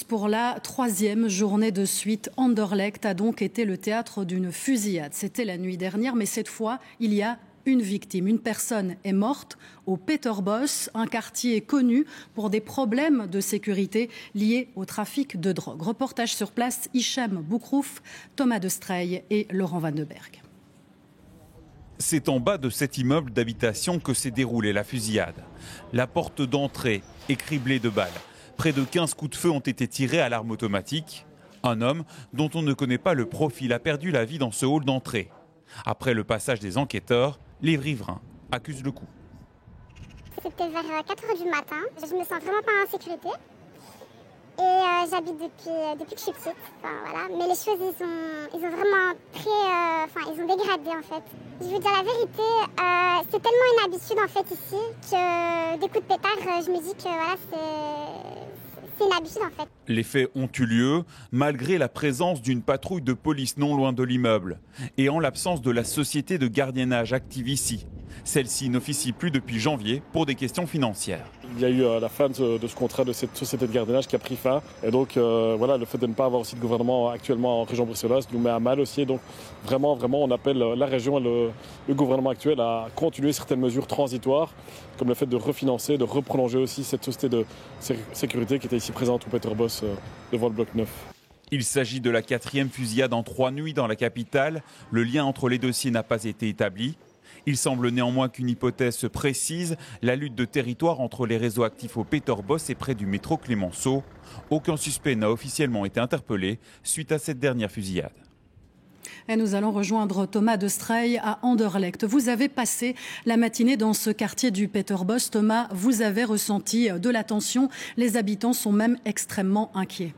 pour la troisième journée de suite, Anderlecht a donc été le théâtre d'une fusillade. C'était la nuit dernière, mais cette fois, il y a une victime. Une personne est morte au Peterbos, un quartier connu pour des problèmes de sécurité liés au trafic de drogue. Reportage sur place, Hicham Boukrouf, Thomas de Streil et Laurent Van de Berg. C'est en bas de cet immeuble d'habitation que s'est déroulée la fusillade. La porte d'entrée est criblée de balles. Près de 15 coups de feu ont été tirés à l'arme automatique. Un homme, dont on ne connaît pas le profil, a perdu la vie dans ce hall d'entrée. Après le passage des enquêteurs, les riverains accusent le coup. C'était vers 4h du matin. Je me sens vraiment pas en sécurité. Et j'habite depuis que je suis petite. Enfin, voilà. Mais les choses, ils ont vraiment ils ont dégradé en fait. Je veux dire la vérité, c'est tellement une habitude en fait ici que des coups de pétard, je me dis que voilà, c'est une habitude en fait. Les faits ont eu lieu malgré la présence d'une patrouille de police non loin de l'immeuble et en l'absence de la société de gardiennage active ici. Celle-ci n'officie plus depuis janvier pour des questions financières. Il y a eu la fin de ce contrat de cette société de gardiennage qui a pris fin. Et donc le fait de ne pas avoir aussi de gouvernement actuellement en région bruxelloise nous met à mal aussi. Et donc vraiment, on appelle la région et le gouvernement actuel à continuer certaines mesures transitoires, comme le fait de refinancer, de reprolonger aussi cette société de sécurité qui était ici présente au Peterbos devant le bloc 9. Il s'agit de la 4e fusillade en 3 nuits dans la capitale. Le lien entre les dossiers n'a pas été établi. Il semble néanmoins qu'une hypothèse se précise, la lutte de territoire entre les réseaux actifs au Peterbos et près du métro Clémenceau. Aucun suspect n'a officiellement été interpellé suite à cette dernière fusillade. Et nous allons rejoindre Thomas de Streil à Anderlecht. Vous avez passé la matinée dans ce quartier du Peterbos. Thomas, vous avez ressenti de la tension. Les habitants sont même extrêmement inquiets.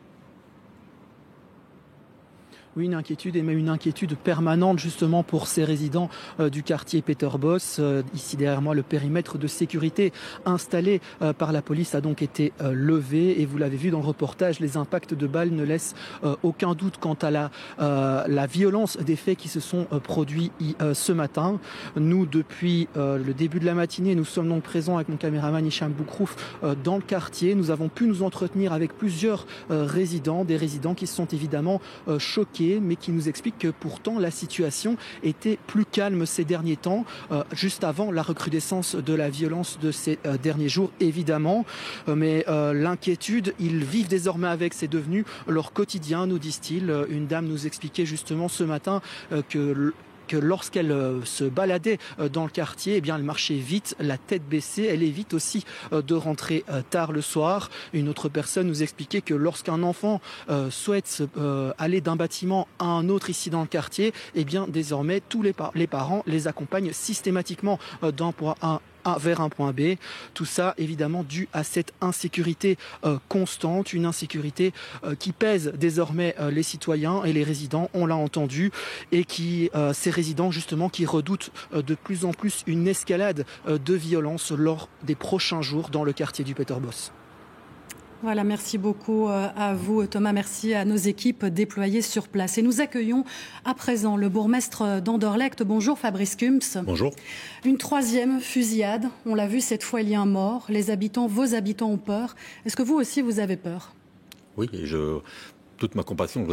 Oui, une inquiétude et même une inquiétude permanente justement pour ces résidents du quartier Peterbos. Ici derrière moi, le périmètre de sécurité installé par la police a donc été levé et vous l'avez vu dans le reportage, les impacts de balles ne laissent aucun doute quant à la violence des faits qui se sont produits ce matin. Nous, depuis le début de la matinée, nous sommes donc présents avec mon caméraman Hicham Boukrouf dans le quartier. Nous avons pu nous entretenir avec plusieurs résidents, des résidents qui sont évidemment choqués, mais qui nous explique que pourtant la situation était plus calme ces derniers temps, juste avant la recrudescence de la violence de ces derniers jours, évidemment. Mais l'inquiétude, ils vivent désormais avec, c'est devenu leur quotidien, nous disent-ils. Une dame nous expliquait justement ce matin que lorsqu'elle se baladait dans le quartier, eh bien, elle marchait vite, la tête baissée. Elle évite aussi de rentrer tard le soir. Une autre personne nous expliquait que lorsqu'un enfant souhaite aller d'un bâtiment à un autre ici dans le quartier, eh bien, désormais, tous les parents les accompagnent systématiquement d'un point A vers un point B. Tout ça évidemment dû à cette insécurité constante, une insécurité qui pèse désormais les citoyens et les résidents, on l'a entendu, et ces résidents justement qui redoutent de plus en plus une escalade de violence lors des prochains jours dans le quartier du Peterbos. Voilà, merci beaucoup à vous Thomas, merci à nos équipes déployées sur place. Et nous accueillons à présent le bourgmestre d'Anderlecht. Bonjour Fabrice Kumps. Bonjour. Une 3e fusillade, on l'a vu, cette fois il y a un mort. Vos habitants ont peur. Est-ce que vous aussi vous avez peur ? Oui, toute ma compassion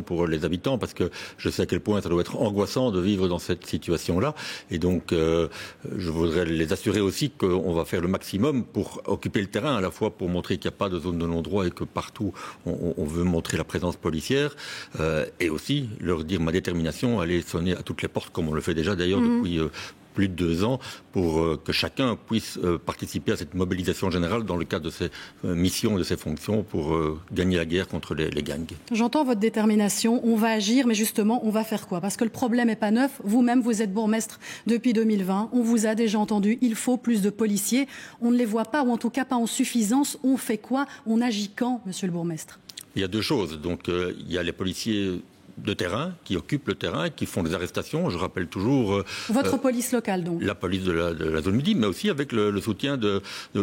pour les habitants, parce que je sais à quel point ça doit être angoissant de vivre dans cette situation-là. Et donc, je voudrais les assurer aussi qu'on va faire le maximum pour occuper le terrain, à la fois pour montrer qu'il n'y a pas de zone de non-droit et que partout on veut montrer la présence policière, et aussi leur dire ma détermination à aller sonner à toutes les portes, comme on le fait déjà d'ailleurs depuis plus de 2 ans, pour que chacun puisse participer à cette mobilisation générale dans le cadre de ses missions et de ses fonctions pour gagner la guerre contre les gangs. J'entends votre détermination, on va agir, mais justement, on va faire quoi ? Parce que le problème n'est pas neuf. Vous-même, vous êtes bourgmestre depuis 2020. On vous a déjà entendu, il faut plus de policiers. On ne les voit pas, ou en tout cas pas en suffisance. On fait quoi ? On agit quand, monsieur le bourgmestre ? Il y a 2 choses. Donc, il y a les policiers de terrain, qui occupent le terrain, qui font des arrestations. Je rappelle toujours... Votre police locale, donc. La police de la zone midi, mais aussi avec le soutien de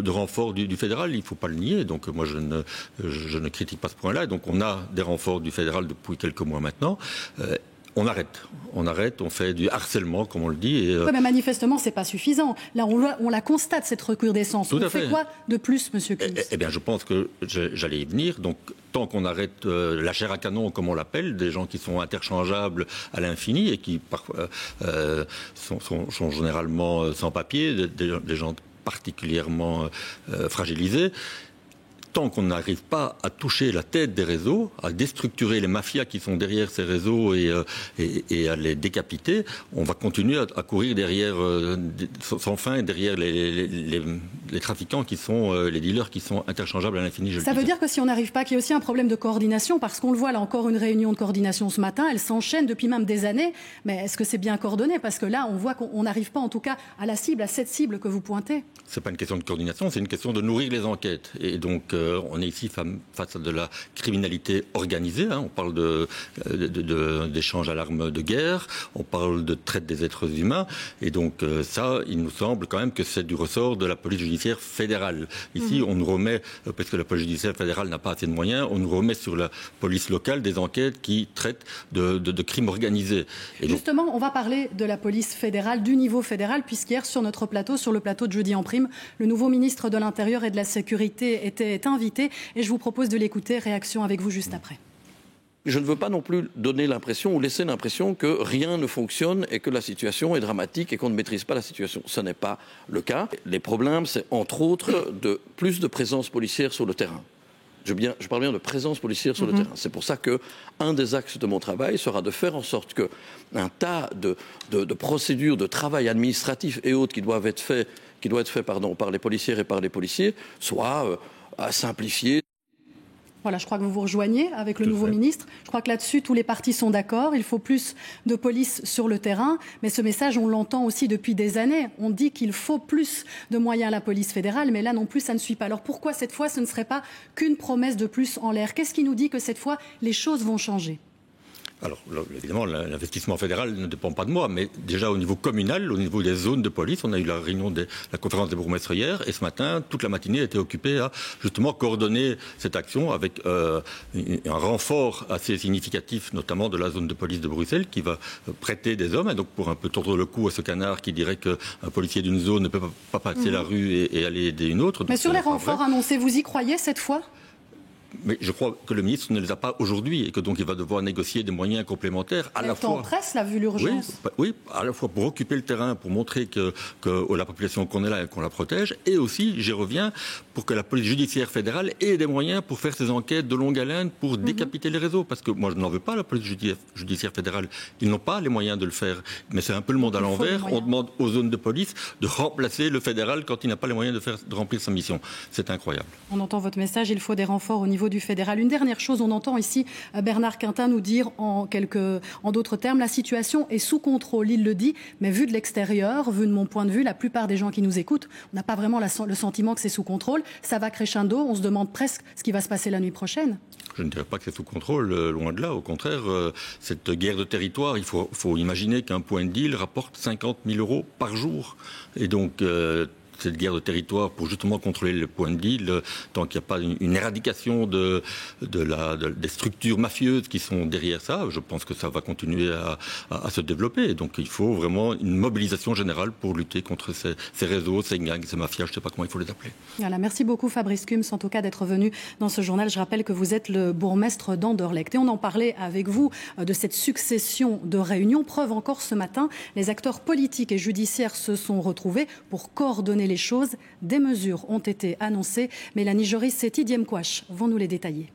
renforts du fédéral. Il ne faut pas le nier. Donc moi, je ne critique pas ce point-là. Donc on a des renforts du fédéral depuis quelques mois maintenant. On arrête, on fait du harcèlement, comme on le dit. Et, oui, mais manifestement, c'est pas suffisant. Là, on la constate, cette recrudescence. On fait quoi de plus, Monsieur Kunz? Eh bien, je pense que j'allais y venir. Donc, tant qu'on arrête la chair à canon, comme on l'appelle, des gens qui sont interchangeables à l'infini et qui parfois sont généralement sans papier, des gens particulièrement fragilisés. Tant qu'on n'arrive pas à toucher la tête des réseaux, à déstructurer les mafias qui sont derrière ces réseaux et à les décapiter, on va continuer à courir derrière, sans fin, derrière les trafiquants qui sont, les dealers qui sont interchangeables à l'infini. Ça veut dire que si on n'arrive pas, qu'il y a aussi un problème de coordination, parce qu'on le voit là, encore une réunion de coordination ce matin, elle s'enchaîne depuis même des années, mais est-ce que c'est bien coordonné? Parce que là, on voit qu'on n'arrive pas en tout cas à la cible, à cette cible que vous pointez. C'est pas une question de coordination, c'est une question de nourrir les enquêtes. Et donc, on est ici face à de la criminalité organisée. On parle d'échanges à l'arme de guerre, on parle de traite des êtres humains. Et donc, ça, il nous semble quand même que c'est du ressort de la police judiciaire fédérale. Ici, on nous remet, parce que la police judiciaire fédérale n'a pas assez de moyens, on nous remet sur la police locale des enquêtes qui traitent de crimes organisés. Et justement, on va parler de la police fédérale, du niveau fédéral, puisqu'hier, sur notre plateau, sur le plateau de Jeudi en Prime, le nouveau ministre de l'Intérieur et de la Sécurité était invité. Et je vous propose de l'écouter. Réaction avec vous juste après. Je ne veux pas non plus donner l'impression ou laisser l'impression que rien ne fonctionne et que la situation est dramatique et qu'on ne maîtrise pas la situation. Ce n'est pas le cas. Les problèmes, c'est entre autres plus de présence policière sur le terrain. Je parle bien de présence policière sur le terrain. C'est pour ça qu'un des axes de mon travail sera de faire en sorte qu'un tas de procédures, de travail administratif et autres qui doivent être faits par les policières et par les policiers soient à simplifier. Voilà, je crois que vous vous rejoignez avec le nouveau ministre. Je crois que là-dessus, tous les partis sont d'accord. Il faut plus de police sur le terrain. Mais ce message, on l'entend aussi depuis des années. On dit qu'il faut plus de moyens à la police fédérale, mais là non plus, ça ne suit pas. Alors pourquoi cette fois, ce ne serait pas qu'une promesse de plus en l'air? Qu'est-ce qui nous dit que cette fois, les choses vont changer? Alors, évidemment, l'investissement fédéral ne dépend pas de moi, mais déjà au niveau communal, au niveau des zones de police, on a eu la réunion de la conférence des bourgmestres hier, et ce matin, toute la matinée a été occupée à justement coordonner cette action avec un renfort assez significatif, notamment de la zone de police de Bruxelles, qui va prêter des hommes, et donc pour un peu tordre le cou à ce canard qui dirait qu'un policier d'une zone ne peut pas passer la rue et aller aider une autre. Mais sur les renforts annoncés, vous y croyez cette fois ? Mais je crois que le ministre ne les a pas aujourd'hui et que donc il va devoir négocier des moyens complémentaires à la fois. En presse, là, vu l'urgence. Oui, à la fois pour occuper le terrain, pour montrer que la population qu'on est là et qu'on la protège, et aussi, j'y reviens, pour que la police judiciaire fédérale ait des moyens pour faire ses enquêtes de longue haleine, pour décapiter les réseaux. Parce que moi, je n'en veux pas, la police judiciaire fédérale. Ils n'ont pas les moyens de le faire. Mais c'est un peu le monde à l'envers. On demande aux zones de police de remplacer le fédéral quand il n'a pas les moyens de remplir sa mission. C'est incroyable. On entend votre message, il faut des renforts au niveau du fédéral. Une dernière chose, on entend ici Bernard Quintin nous dire en d'autres termes, la situation est sous contrôle, il le dit, mais vu de l'extérieur, vu de mon point de vue, la plupart des gens qui nous écoutent, on n'a pas vraiment le sentiment que c'est sous contrôle. Ça va crescendo, on se demande presque ce qui va se passer la nuit prochaine. Je ne dirais pas que c'est sous contrôle, loin de là. Au contraire, cette guerre de territoire, il faut imaginer qu'un point de deal rapporte 50 000 € par jour. Et donc, cette guerre de territoire pour justement contrôler le point de deal, tant qu'il n'y a pas une éradication des structures mafieuses qui sont derrière ça, je pense que ça va continuer à se développer. Et donc il faut vraiment une mobilisation générale pour lutter contre ces réseaux, ces gangs, ces mafias, je ne sais pas comment il faut les appeler. Voilà, merci beaucoup Fabrice Kums, en tout cas d'être venu dans ce journal. Je rappelle que vous êtes le bourgmestre d'Anderlecht. Et on en parlait avec vous de cette succession de réunions. Preuve encore ce matin, les acteurs politiques et judiciaires se sont retrouvés pour coordonner les choses. Des mesures ont été annoncées. Mélanie Joris et Tidiem Mkwash vont nous les détailler.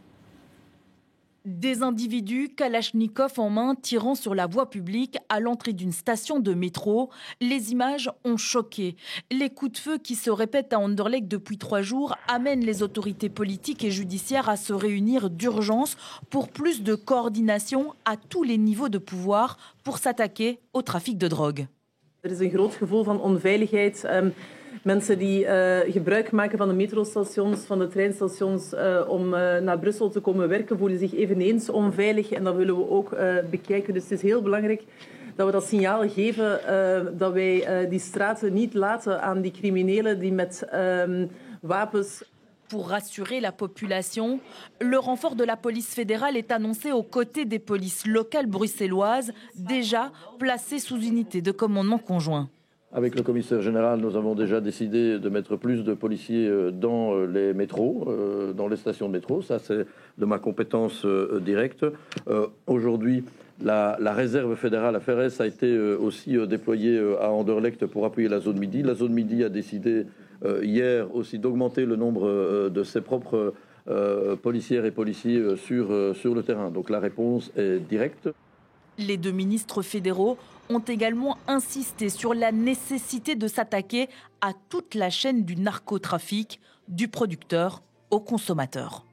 Des individus kalachnikov en main tirant sur la voie publique à l'entrée d'une station de métro. Les images ont choqué. Les coups de feu qui se répètent à Anderlecht depuis 3 jours amènent les autorités politiques et judiciaires à se réunir d'urgence pour plus de coordination à tous les niveaux de pouvoir pour s'attaquer au trafic de drogue. Er is een groot gevoel van onveiligheid. Mensen die gebruik maken van de metrostations, van de treinstations om naar Brussel te komen werken, voelen zich eveneens onveilig en dat willen we ook bekijken. Dus het is heel belangrijk dat we dat signaal geven, dat wij die straten niet laten aan die criminelen die met wapens... Pour rassurer la population, le renfort de la police fédérale est annoncé aux côtés des polices locales bruxelloises, déjà placées sous unité de commandement conjoint. Avec le commissaire général, nous avons déjà décidé de mettre plus de policiers dans les métros, dans les stations de métro. Ça, c'est de ma compétence directe. Aujourd'hui, la réserve fédérale à Ferrès a été aussi déployée à Anderlecht pour appuyer la zone Midi. La zone Midi a décidé hier aussi d'augmenter le nombre de ses propres policières et policiers sur le terrain. Donc la réponse est directe. Les 2 ministres fédéraux ont également insisté sur la nécessité de s'attaquer à toute la chaîne du narcotrafic, du producteur au consommateur.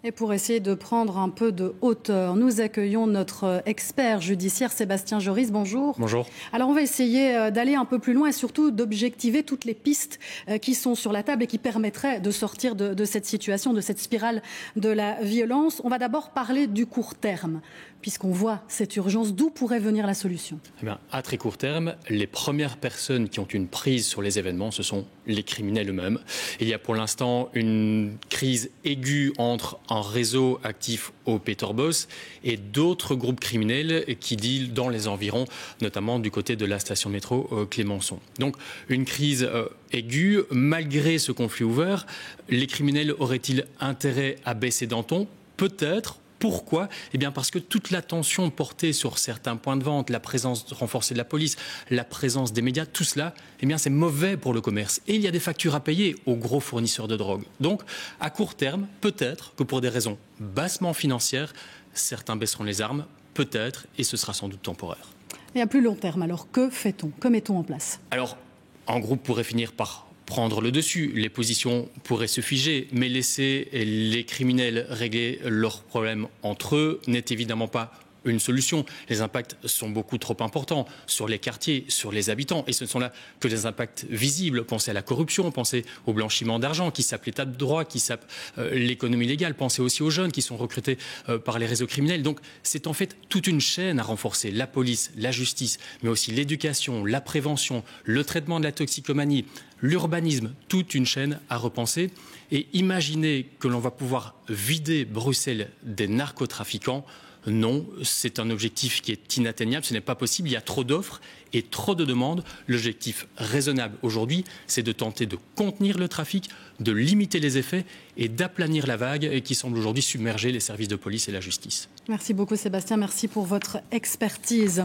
Et pour essayer de prendre un peu de hauteur, nous accueillons notre expert judiciaire Sébastien Joris. Bonjour. Bonjour. Alors on va essayer d'aller un peu plus loin et surtout d'objectiver toutes les pistes qui sont sur la table et qui permettraient de sortir de cette situation, de cette spirale de la violence. On va d'abord parler du court terme, puisqu'on voit cette urgence. D'où pourrait venir la solution ? Eh bien, à très court terme, les premières personnes qui ont une prise sur les événements, ce sont les criminels eux-mêmes. Il y a pour l'instant une crise aiguë entre un réseau actif au Peterbosch et d'autres groupes criminels qui dealent dans les environs, notamment du côté de la station de métro Clémenceau. Donc une crise aiguë. Malgré ce conflit ouvert, les criminels auraient-ils intérêt à baisser d'un ton ? Peut-être. Pourquoi ? Eh bien parce que toute l'attention portée sur certains points de vente, la présence renforcée de la police, la présence des médias, tout cela, eh bien c'est mauvais pour le commerce. Et il y a des factures à payer aux gros fournisseurs de drogue. Donc, à court terme, peut-être que pour des raisons bassement financières, certains baisseront les armes, peut-être, et ce sera sans doute temporaire. Et à plus long terme, alors que fait-on ? Que met-on en place ? Alors, un groupe pourrait finir par prendre le dessus, les positions pourraient se figer, mais laisser les criminels régler leurs problèmes entre eux n'est évidemment pas une solution. Les impacts sont beaucoup trop importants sur les quartiers, sur les habitants, et ce ne sont là que des impacts visibles. Pensez à la corruption, pensez au blanchiment d'argent qui sape l'état de droit, qui sape l'économie légale, pensez aussi aux jeunes qui sont recrutés par les réseaux criminels. Donc c'est en fait toute une chaîne à renforcer, la police, la justice, mais aussi l'éducation, la prévention, le traitement de la toxicomanie, l'urbanisme, toute une chaîne à repenser. Et imaginer que l'on va pouvoir vider Bruxelles des narcotrafiquants, non, c'est un objectif qui est inatteignable, ce n'est pas possible, il y a trop d'offres et trop de demandes. L'objectif raisonnable aujourd'hui, c'est de tenter de contenir le trafic, de limiter les effets et d'aplanir la vague qui semble aujourd'hui submerger les services de police et la justice. Merci beaucoup Sébastien, merci pour votre expertise.